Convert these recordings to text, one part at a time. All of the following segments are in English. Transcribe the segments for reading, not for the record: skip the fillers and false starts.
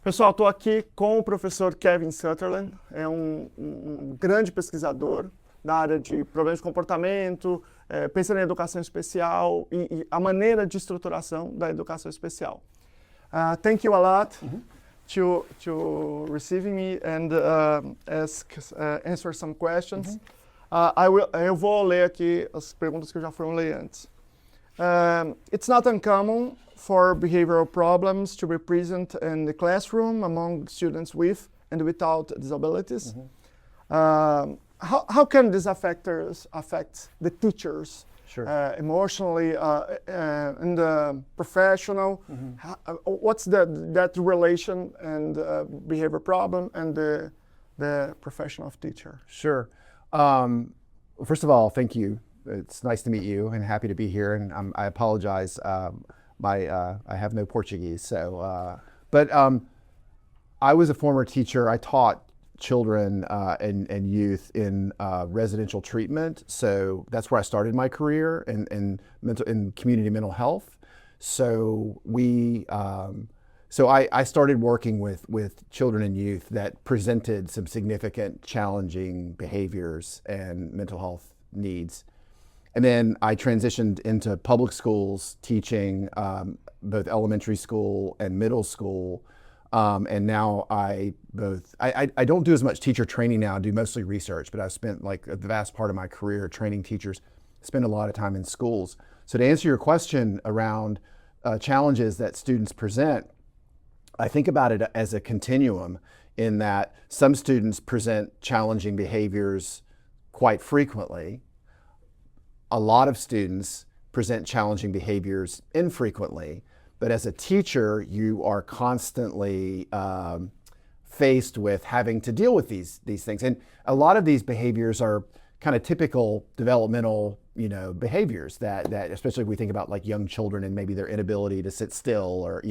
Pessoal, estou aqui com o professor Kevin Sutherland, é um grande pesquisador da área de problemas de comportamento, pensa na educação especial e a maneira de estruturação da educação especial. Thank you a lot to receiving me and answer some questions. Eu vou ler aqui as perguntas que já foram ler antes. It's not uncommon for behavioral problems to be present in the classroom among students with and without disabilities. How can these factors affect the teachers? Sure. Emotionally and professional? What's that relation and behavior problem and the profession of teacher? Sure. First of all, thank you. It's nice to meet you and happy to be here. And I apologize. I have no Portuguese, so but I was a former teacher. I taught children and youth in residential treatment, so that's where I started my career in community mental health. So I started working with children and youth that presented some significant challenging behaviors and mental health needs. And then I transitioned into public schools, teaching both elementary school and middle school. And now I don't do as much teacher training now. I do mostly research, but I've spent like the vast part of my career training teachers, spend a lot of time in schools. So to answer your question around challenges that students present, I think about it as a continuum in that some students present challenging behaviors quite frequently. A lot of students present challenging behaviors infrequently, but as a teacher, you are constantly faced with having to deal with these things. And a lot of these behaviors are kind of typical developmental, behaviors that especially if we think about like young children and maybe their inability to sit still or,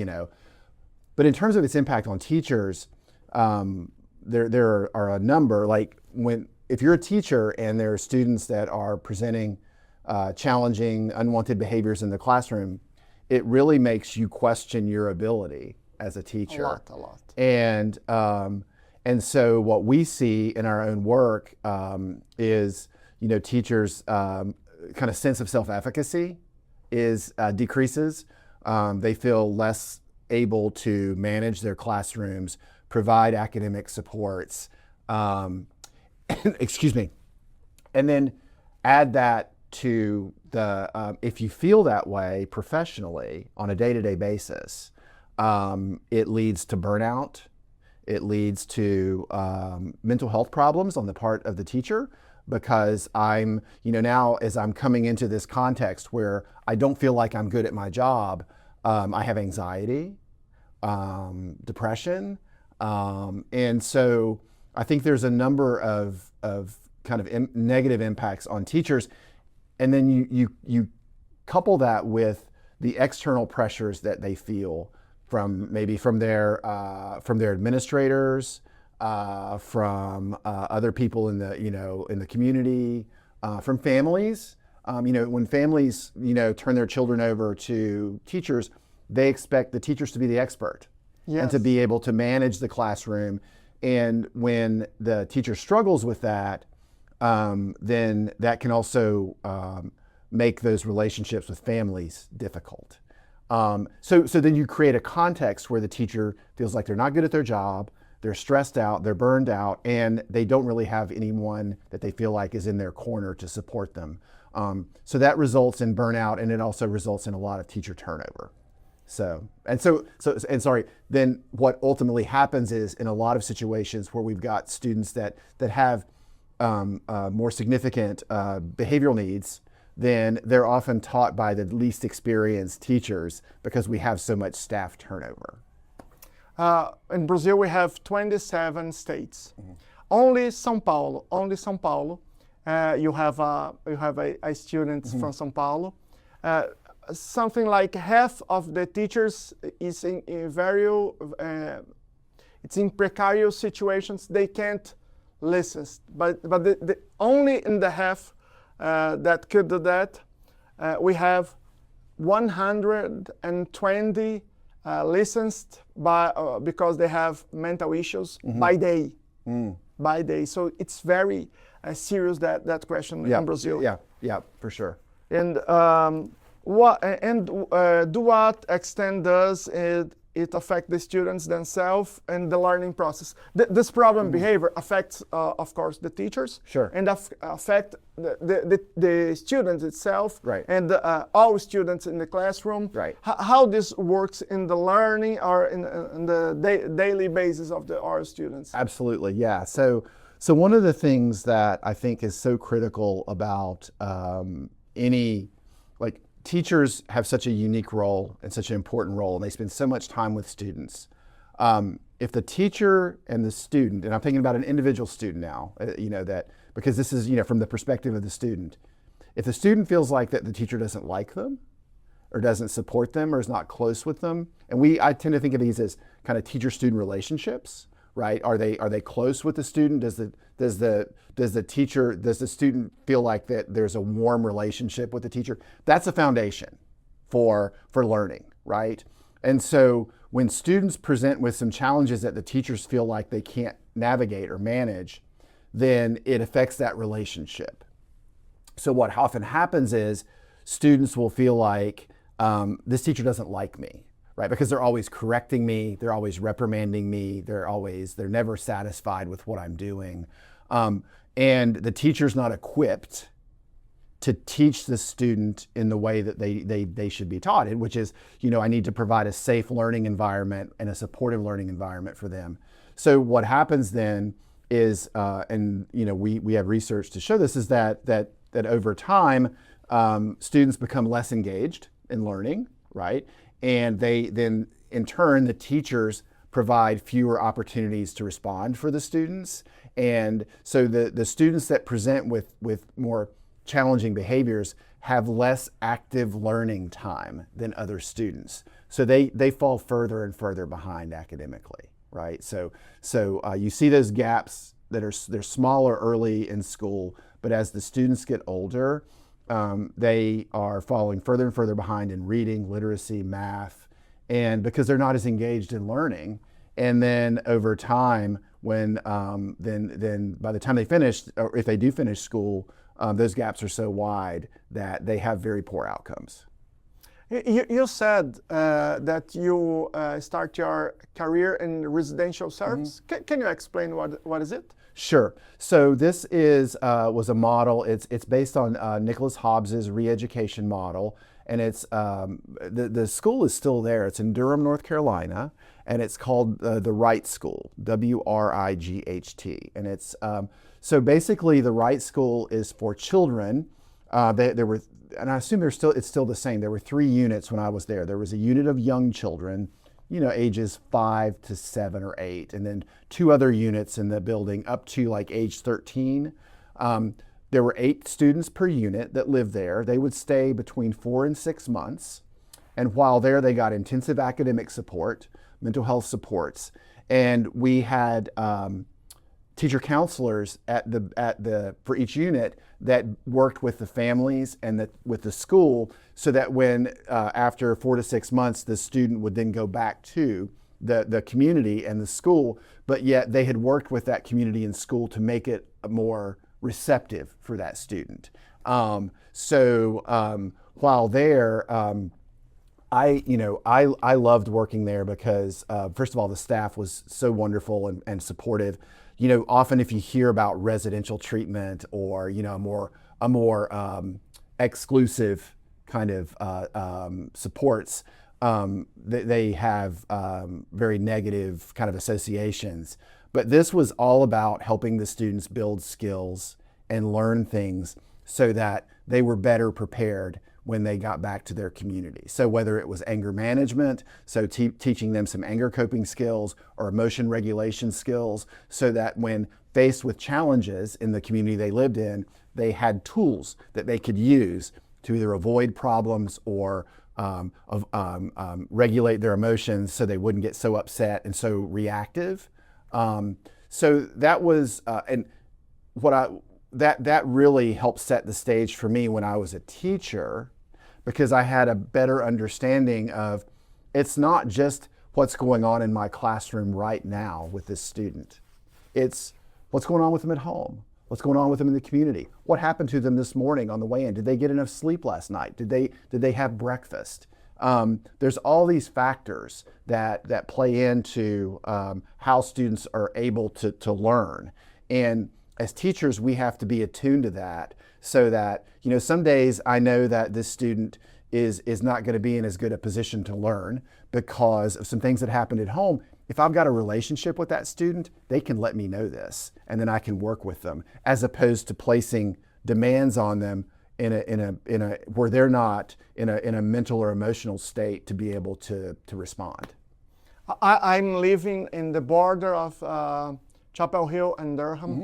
But in terms of its impact on teachers, there are a number, like if you're a teacher and there are students that are presenting challenging, unwanted behaviors in the classroom, it really makes you question your ability as a teacher. A lot. And so what we see in our own work is, teachers' kind of sense of self-efficacy decreases. They feel less able to manage their classrooms, provide academic supports, excuse me, and then add that to if you feel that way professionally on a day-to-day basis, it leads to burnout. It leads to mental health problems on the part of the teacher because I'm, now as I'm coming into this context where I don't feel like I'm good at my job, I have anxiety, depression, and so I think there's a number of kind of negative impacts on teachers. And then you couple that with the external pressures that they feel from their administrators, from other people in the community, from families. When families turn their children over to teachers, they expect the teachers to be the expert and to be able to manage the classroom. And when the teacher struggles with that, then that can also make those relationships with families difficult. So then you create a context where the teacher feels like they're not good at their job, they're stressed out, they're burned out, and they don't really have anyone that they feel like is in their corner to support them. So that results in burnout, and it also results in a lot of teacher turnover. Then what ultimately happens is in a lot of situations where we've got students that have more significant behavioral needs, then they're often taught by the least experienced teachers because we have so much staff turnover. In Brazil, we have 27 states. Only São Paulo, you have a student from São Paulo. Something like half of the teachers is in precarious situations. They can't listen, but the only in the half that could do that, we have 120 licensed because they have mental issues by day. By day. So it's very serious, that question in Brazil. Yeah, for sure. And to what extent does it affect the students themselves and the learning process? This problem behavior affects, of course, the teachers. Sure. And affect the students itself. Right. And all students in the classroom. Right. How this works in the learning or in the daily basis of our students? Absolutely, yeah. So one of the things that I think is so critical about teachers have such a unique role and such an important role, and they spend so much time with students. If the teacher and the student, and I'm thinking about an individual student now, because this is, from the perspective of the student. If the student feels like that the teacher doesn't like them, or doesn't support them, or is not close with them, and I tend to think of these as kind of teacher-student relationships, right? Are they close with the student? Does the student feel like that there's a warm relationship with the teacher? That's a foundation for learning, right? And so when students present with some challenges that the teachers feel like they can't navigate or manage, then it affects that relationship. So what often happens is students will feel like this teacher doesn't like me, right? Because they're always correcting me, they're always reprimanding me, they're never satisfied with what I'm doing. And the teacher's not equipped to teach the student in the way that they should be taught, which is, I need to provide a safe learning environment and a supportive learning environment for them. So what happens then is, we have research to show this, is that over time, students become less engaged in learning, right? And then in turn, the teachers provide fewer opportunities to respond for the students. And so the students that present with more challenging behaviors have less active learning time than other students. So they fall further and further behind academically, right? So you see those gaps they're smaller early in school, but as the students get older, they are falling further and further behind in reading, literacy, math, and because they're not as engaged in learning. And then over time, when then by the time they finish, or if they do finish school, those gaps are so wide that they have very poor outcomes. You said that you start your career in residential service. Can you explain what is it? Sure. So this was a model. It's based on Nicholas Hobbs's re-education model, and it's the school is still there. It's in Durham, North Carolina, and it's called the Wright School, WRIGHT, and it's so basically the Wright School is for children. There were, and I assume it's still the same. There were 3 units when I was there. There was a unit of young children, ages 5 to 7 or 8, and then 2 other units in the building up to like age 13. There were 8 students per unit that lived there. They would stay between 4 and 6 months, and while there, they got intensive academic support, mental health supports, and we had teacher counselors for each unit that worked with the families and with the school, so that when after 4 to 6 months, the student would then go back to the community and the school, but yet they had worked with that community and school to make it more receptive for that student. While there, I loved working there because first of all, the staff was so wonderful and supportive. Often if you hear about residential treatment or a more exclusive kind of supports, they have very negative kind of associations. But this was all about helping the students build skills and learn things so that they were better prepared when they got back to their community. So whether it was anger management, so teaching them some anger coping skills or emotion regulation skills, so that when faced with challenges in the community they lived in, they had tools that they could use to either avoid problems or regulate their emotions so they wouldn't get so upset and so reactive. So that was, and that really helped set the stage for me when I was a teacher, because I had a better understanding of, it's not just what's going on in my classroom right now with this student. It's what's going on with them at home. What's going on with them in the community? What happened to them this morning on the way in? Did they get enough sleep last night? Did they have breakfast? There's all these factors that play into how students are able to learn. And as teachers, we have to be attuned to that so that, you know, some days I know that this student is not going to be in as good a position to learn because of some things that happened at home. If I've got a relationship with that student, they can let me know this, and then I can work with them, as opposed to placing demands on them in a where they're not in a mental or emotional state to be able to respond. I'm living in the border of Chapel Hill and Durham.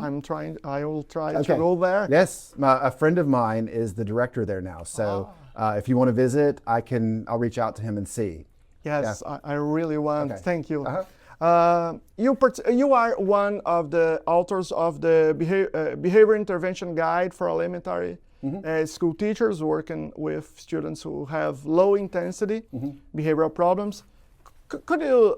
I will try to go there. Yes, a friend of mine is the director there now. So if you want to visit, I'll reach out to him and see. Yes, yeah. I really want. Okay. Thank you. Uh-huh. You are one of the authors of the Behavior Intervention Guide for Elementary school teachers working with students who have low intensity behavioral problems. Could you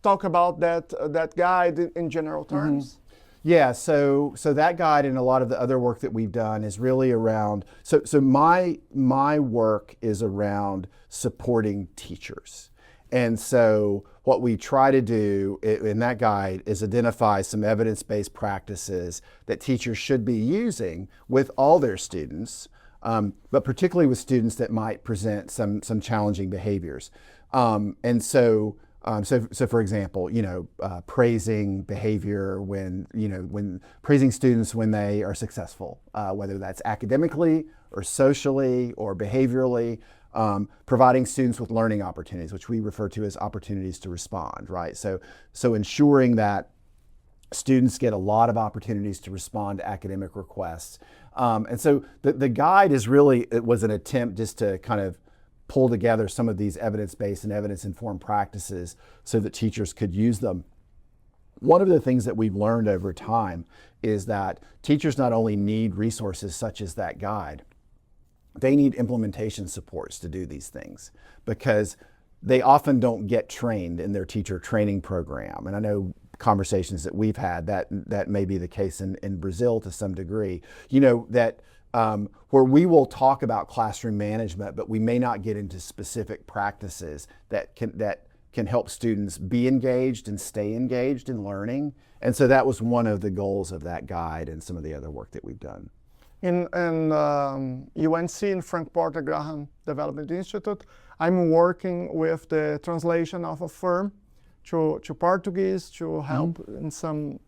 talk about that guide in general terms? Yeah, so that guide and a lot of the other work that we've done is really around, so my work is around supporting teachers. And so what we try to do in that guide is identify some evidence-based practices that teachers should be using with all their students, but particularly with students that might present some challenging behaviors. So for example, praising behavior when praising students when they are successful, whether that's academically or socially or behaviorally, providing students with learning opportunities, which we refer to as opportunities to respond, right? So ensuring that students get a lot of opportunities to respond to academic requests. And so the guide was an attempt just to kind of pull together some of these evidence-based and evidence-informed practices so that teachers could use them. One of the things that we've learned over time is that teachers not only need resources such as that guide, they need implementation supports to do these things because they often don't get trained in their teacher training program. And I know conversations that we've had that may be the case in Brazil to some degree, where we will talk about classroom management, but we may not get into specific practices that can help students be engaged and stay engaged in learning. And so that was one of the goals of that guide and some of the other work that we've done. In UNC, in Frank Porter Graham Development Institute, I'm working with the translation of a firm to Portuguese to help in some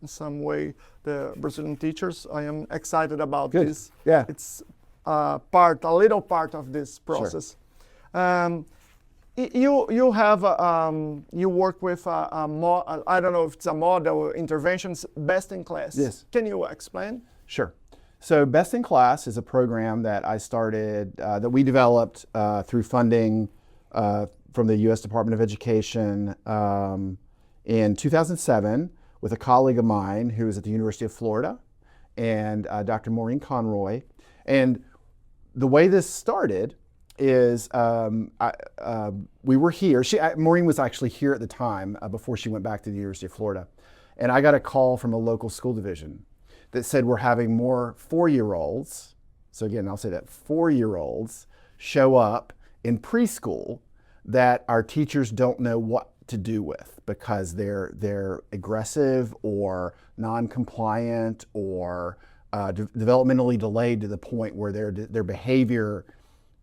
way the Brazilian teachers. I am excited about this. Yeah. It's a little part of this process. Sure. You work with I don't know if it's a model interventions, best in class. Yes. Can you explain? Sure. So Best in Class is a program that I started, that we developed through funding from the U.S. Department of Education in 2007 with a colleague of mine who was at the University of Florida and Dr. Maureen Conroy. And the way this started is we were here. Maureen was actually here at the time before she went back to the University of Florida. And I got a call from a local school division that said we're having more 4-year-olds, so again, I'll say that 4-year-olds show up in preschool that our teachers don't know what to do with because they're aggressive or non-compliant or developmentally delayed to the point where their behavior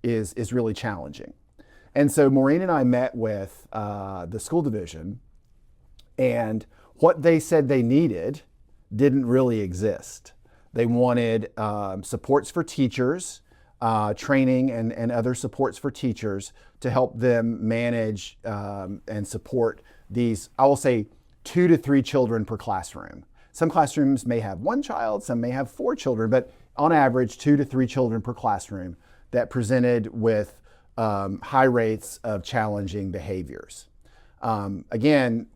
is really challenging. And so Maureen and I met with the school division, and what they said they needed didn't really exist. They wanted supports for teachers, training and other supports for teachers to help them manage and support these, I will say, 2 to 3 children per classroom. Some classrooms may have 1 child, some may have 4 children, but on average 2 to 3 children per classroom that presented with high rates of challenging behaviors. Again,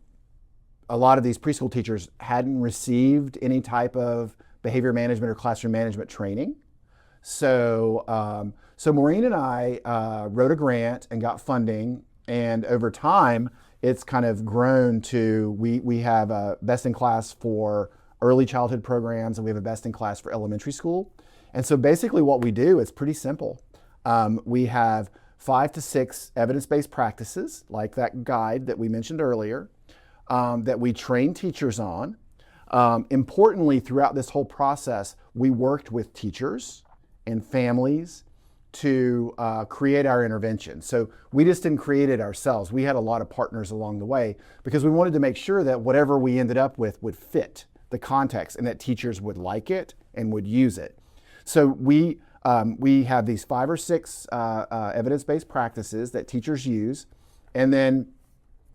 a lot of these preschool teachers hadn't received any type of behavior management or classroom management training. So Maureen and I wrote a grant and got funding, and over time it's kind of grown to, we have a best in class for early childhood programs, and we have a best in class for elementary school. And so basically what we do is pretty simple. We have 5 to 6 evidence-based practices, like that guide that we mentioned earlier, that we train teachers on. Importantly, throughout this whole process, we worked with teachers and families to create our intervention. So we just didn't create it ourselves. We had a lot of partners along the way because we wanted to make sure that whatever we ended up with would fit the context and that teachers would like it and would use it. So we have these 5 or 6 evidence-based practices that teachers use, and then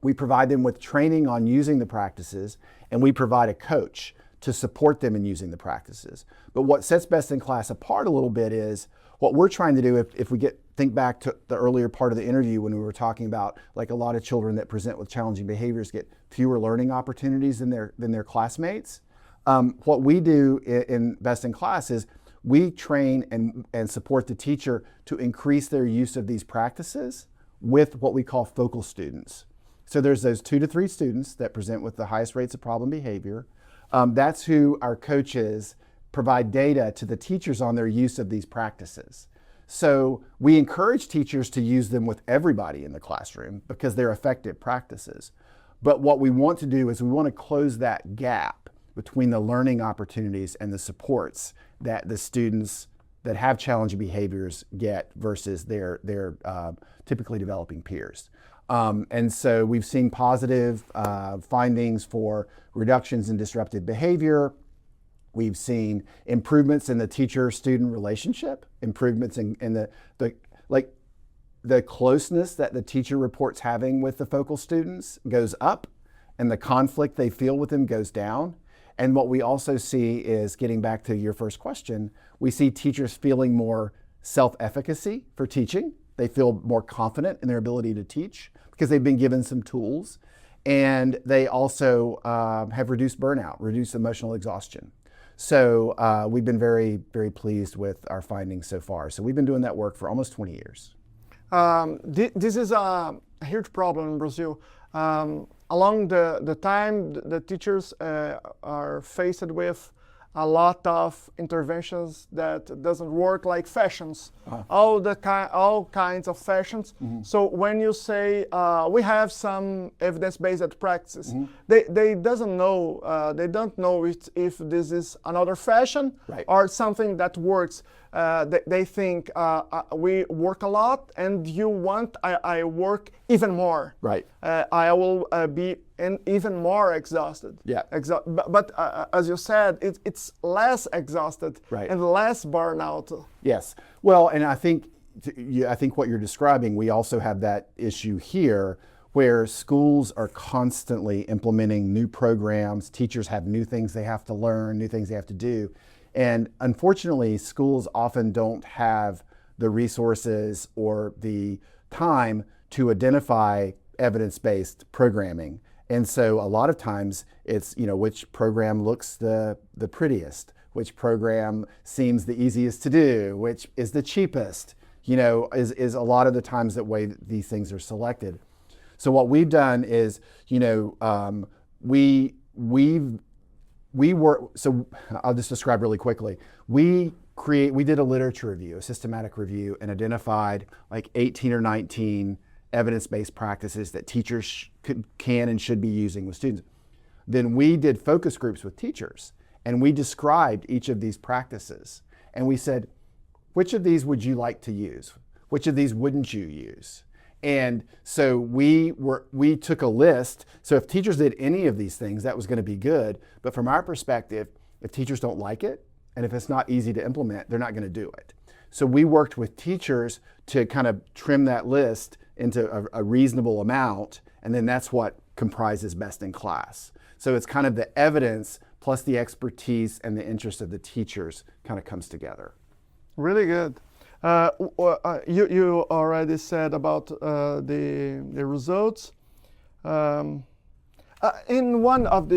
we provide them with training on using the practices, and we provide a coach to support them in using the practices. But what sets Best in Class apart a little bit is what we're trying to do, if we think back to the earlier part of the interview when we were talking about, like, a lot of children that present with challenging behaviors get fewer learning opportunities than their classmates. What we do in Best in Class is we train and support the teacher to increase their use of these practices with what we call focal students. So there's those 2 to 3 students that present with the highest rates of problem behavior. That's who our coaches provide data to the teachers on their use of these practices. So we encourage teachers to use them with everybody in the classroom because they're effective practices. But what we want to do is we want to close that gap between the learning opportunities and the supports that the students that have challenging behaviors get versus their typically developing peers. And so we've seen positive findings for reductions in disruptive behavior. We've seen improvements in the teacher-student relationship, improvements in the closeness that the teacher reports having with the focal students goes up, and the conflict they feel with them goes down. And what we also see is, getting back to your first question, we see teachers feeling more self-efficacy for teaching. They feel more confident in their ability to teach because they've been given some tools. And they also have reduced burnout, reduced emotional exhaustion. So we've been very, very pleased with our findings so far. So we've been doing that work for almost 20 years. This is a huge problem in Brazil. Along the time, the teachers are faced with a lot of interventions that doesn't work, like fashions, all kinds of fashions. Mm-hmm. So when you say we have some evidence-based practices, mm-hmm. they don't know if this is another fashion, right, or something that works. They think we work a lot, and you want I work even more. Right. I will be even more exhausted. Yeah. But as you said, it's less exhausted, right, and less burnout. Yes. Well, and I think what you're describing, we also have that issue here, where schools are constantly implementing new programs. Teachers have new things they have to learn, new things they have to do. And unfortunately, schools often don't have the resources or the time to identify evidence-based programming. And so a lot of times it's, which program looks the prettiest, which program seems the easiest to do, which is the cheapest, is a lot of the times that way these things are selected. So what we've done is, so I'll just describe really quickly. We did a literature review, a systematic review, and identified like 18 or 19 evidence-based practices that teachers can and should be using with students. Then we did focus groups with teachers, and we described each of these practices. And we said, which of these would you like to use? Which of these wouldn't you use? And so we took a list. So if teachers did any of these things, that was going to be good. But from our perspective, if teachers don't like it, and if it's not easy to implement, they're not going to do it. So we worked with teachers to kind of trim that list into a reasonable amount, and then that's what comprises Best in Class. So it's kind of the evidence plus the expertise and the interest of the teachers kind of comes together. Really good. You already said about the results. In one of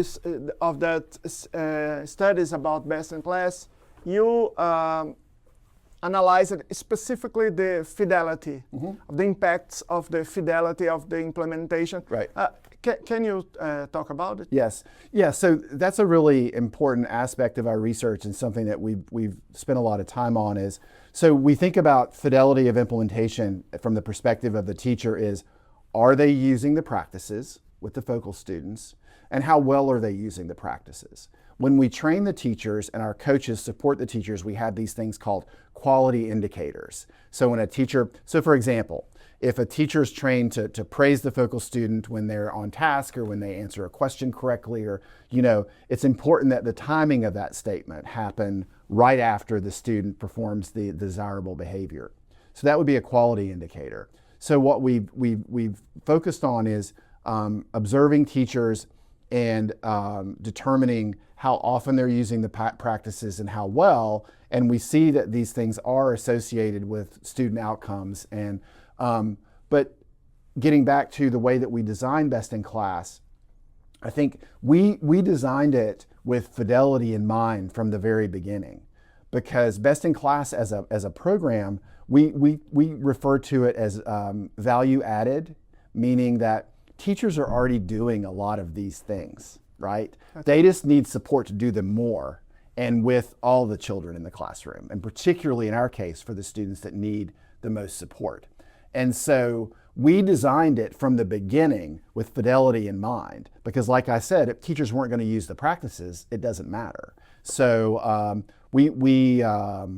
studies about Best in Class, you analyzed specifically the fidelity, the impacts of the fidelity of the implementation. Right. Can you talk about it? Yes. Yeah, so that's a really important aspect of our research and something that we've spent a lot of time on is, so we think about fidelity of implementation from the perspective of the teacher is, are they using the practices with the focal students, and how well are they using the practices? When we train the teachers and our coaches support the teachers, we have these things called quality indicators. So when a teacher, so for example, if a teacher is trained to praise the focal student when they're on task or when they answer a question correctly, or, it's important that the timing of that statement happen right after the student performs the desirable behavior. So that would be a quality indicator. So what we've focused on is observing teachers and determining how often they're using the practices and how well, and we see that these things are associated with student outcomes. And but getting back to the way that we design Best in Class, I think we designed it with fidelity in mind from the very beginning, because Best in Class as a program, we refer to it as value added, meaning that teachers are already doing a lot of these things, right? They just need support to do them more, and with all the children in the classroom, and particularly in our case for the students that need the most support. And so we designed it from the beginning with fidelity in mind, because like I said, if teachers weren't going to use the practices, it doesn't matter. So we have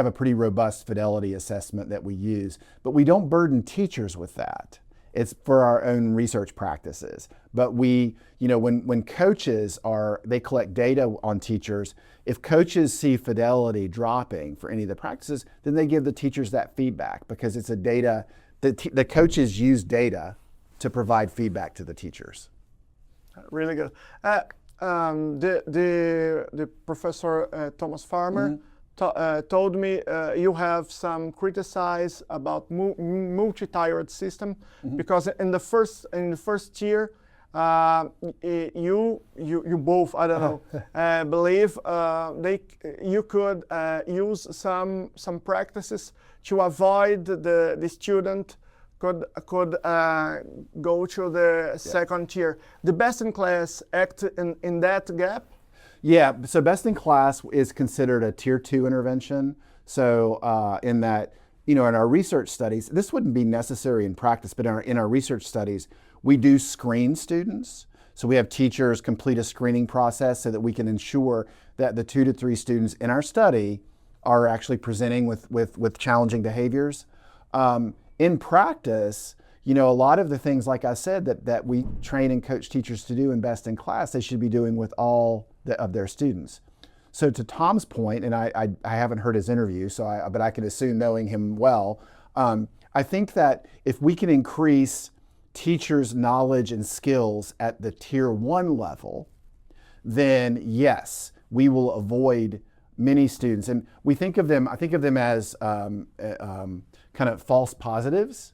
a pretty robust fidelity assessment that we use, but we don't burden teachers with that. It's for our own research practices. But we, when coaches they collect data on teachers, if coaches see fidelity dropping for any of the practices, then they give the teachers that feedback, because it's a data, the coaches use data to provide feedback to the teachers. Really good. The professor Thomas Farmer told me you have some criticize about multi-tiered system, because in the first year you both, I don't know, believe you could use some practices to avoid the student could go to the second tier. The Best in Class act in that gap. Yeah, so Best in Class is considered a tier 2 intervention. So in that, in our research studies, this wouldn't be necessary in practice, but in our research studies, we do screen students. So we have teachers complete a screening process so that we can ensure that the 2 to 3 students in our study are actually presenting with challenging behaviors. In practice, a lot of the things, like I said, that we train and coach teachers to do in Best in Class, they should be doing with all of their students. So to Tom's point, and I haven't heard his interview, but I can assume knowing him well, I think that if we can increase teachers' knowledge and skills at the tier 1 level, then yes, we will avoid many students. And I think of them as kind of false positives,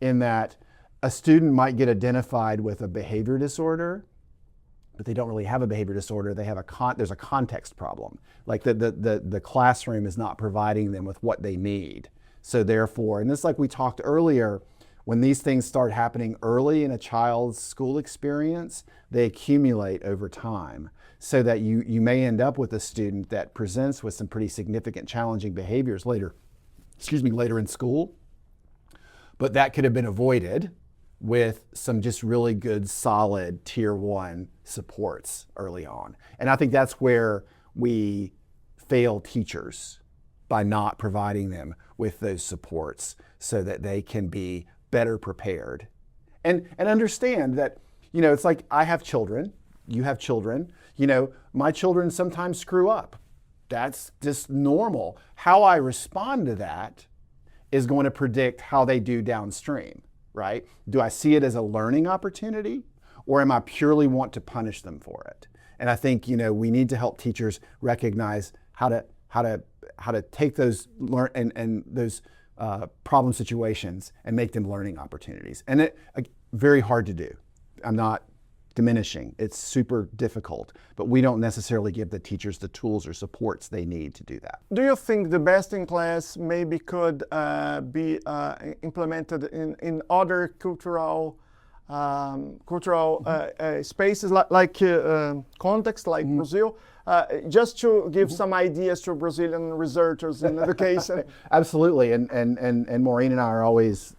in that a student might get identified with a behavior disorder, but they don't really have a behavior disorder. They have there's a context problem. Like the classroom is not providing them with what they need. So therefore, and this, like we talked earlier, when these things start happening early in a child's school experience, they accumulate over time, so that you may end up with a student that presents with some pretty significant challenging behaviors later in school. But that could have been avoided with some just really good, solid tier 1 supports early on. And I think that's where we fail teachers, by not providing them with those supports so that they can be better prepared. And understand that, it's like I have children, you have children, my children sometimes screw up. That's just normal. How I respond to that is going to predict how they do downstream, right? Do I see it as a learning opportunity, or am I purely want to punish them for it? And I think, we need to help teachers recognize how to take those those problem situations and make them learning opportunities. And it very hard to do. I'm not diminishing. It's super difficult, but we don't necessarily give the teachers the tools or supports they need to do that. Do you think the best in class maybe could be implemented in other cultural spaces like context, like Brazil, just to give some ideas to Brazilian researchers in education? Absolutely, and Maureen and I are always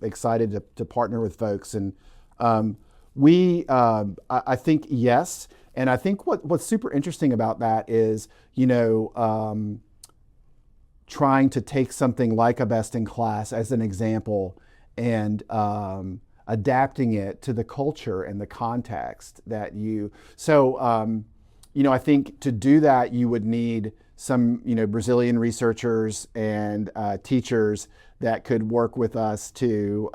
excited to partner with folks, and I think yes, and I think what's super interesting about that is, trying to take something like a best in class as an example and adapting it to the culture and the context that I think to do that you would need some Brazilian researchers and teachers that could work with us to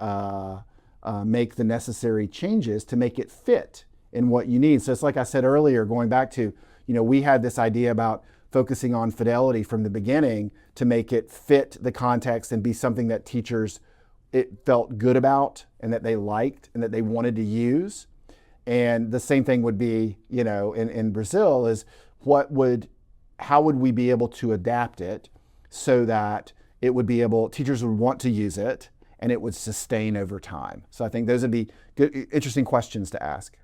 make the necessary changes to make it fit in what you need. So it's like I said earlier, going back to, we had this idea about focusing on fidelity from the beginning to make it fit the context and be something that teachers felt good about and that they liked and that they wanted to use. And the same thing would be, in Brazil is how would we be able to adapt it so that teachers would want to use it and it would sustain over time. So I think those would be good, interesting questions to ask.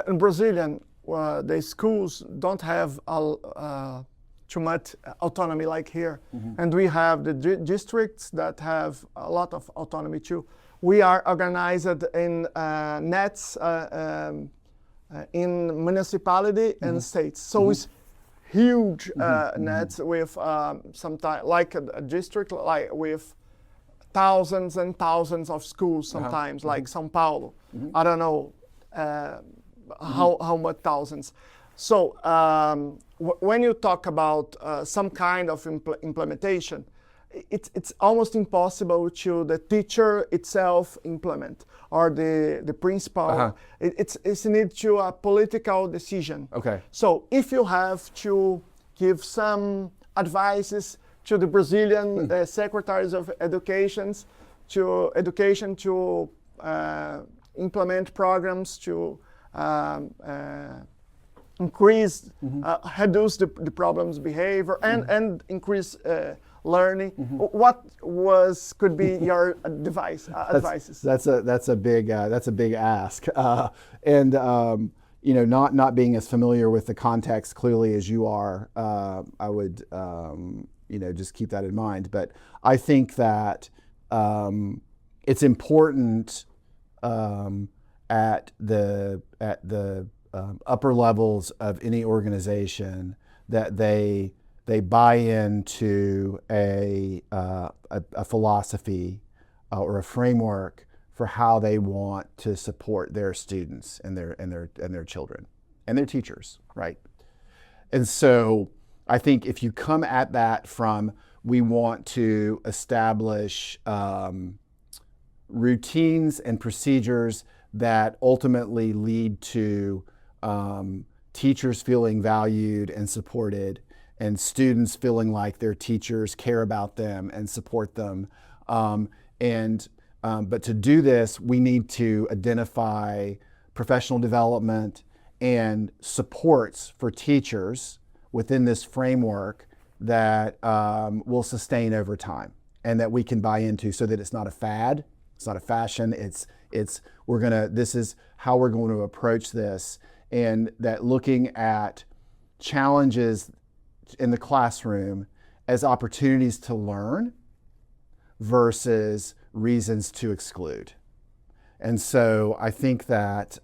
In Brazilian, the schools don't have too much autonomy like here. And we have the districts that have a lot of autonomy too. We are organized in nets in municipality and states. So it's huge nets with sometimes like a district like with thousands and thousands of schools sometimes, like São Paulo. I don't know how much thousands. So when you talk about some kind of implementation, it's almost impossible to the teacher itself implement or the principal. It's need to a political decision. Okay. So if you have to give some advices to the Brazilian secretaries of education to implement programs to increase, reduce the problem's behavior and increase learning. What could be your advices? That's a big ask, and not being as familiar with the context clearly as you are, I would just keep that in mind. But I think that it's important at the upper levels of any organization that they buy into a philosophy or a framework for how they want to support their students and their children and their teachers, right? And so I think if you come at that from, we want to establish routines and procedures that ultimately lead to teachers feeling valued and supported, and students feeling like their teachers care about them and support them. But to do this, we need to identify professional development and supports for teachers within this framework that will sustain over time and that we can buy into, so that it's not a fad, it's not a fashion, this is how we're going to approach this, and that looking at challenges in the classroom as opportunities to learn versus reasons to exclude. And so I think that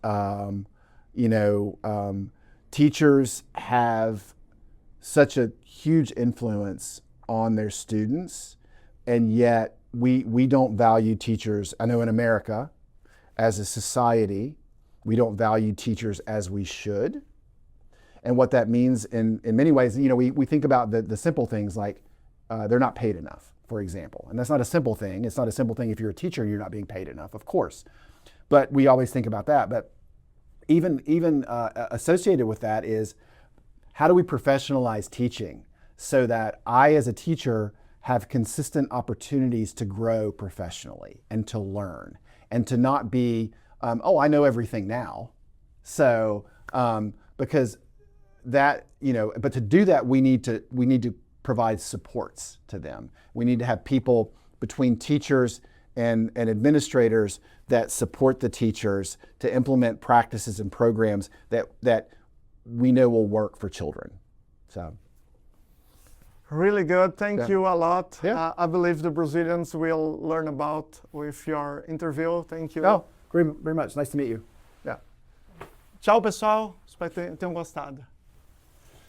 teachers have such a huge influence on their students, and yet we don't value teachers. I know in America, as a society, we don't value teachers as we should. And what that means in many ways, we think about the simple things like they're not paid enough, for example. And that's not a simple thing. It's not a simple thing if you're a teacher and you're not being paid enough, of course. But we always think about that. But even associated with that is, how do we professionalize teaching so that I, as a teacher, have consistent opportunities to grow professionally and to learn and to not be, I know everything now, So because that, but to do that, we need to provide supports to them. We need to have people between teachers and administrators that support the teachers to implement practices and programs that we know will work for children. So. Really good. Thank you a lot. Yeah. I believe the Brazilians will learn about with your interview. Thank you. Oh, very much. Nice to meet you. Yeah. Tchau, pessoal. Espero que tenham gostado.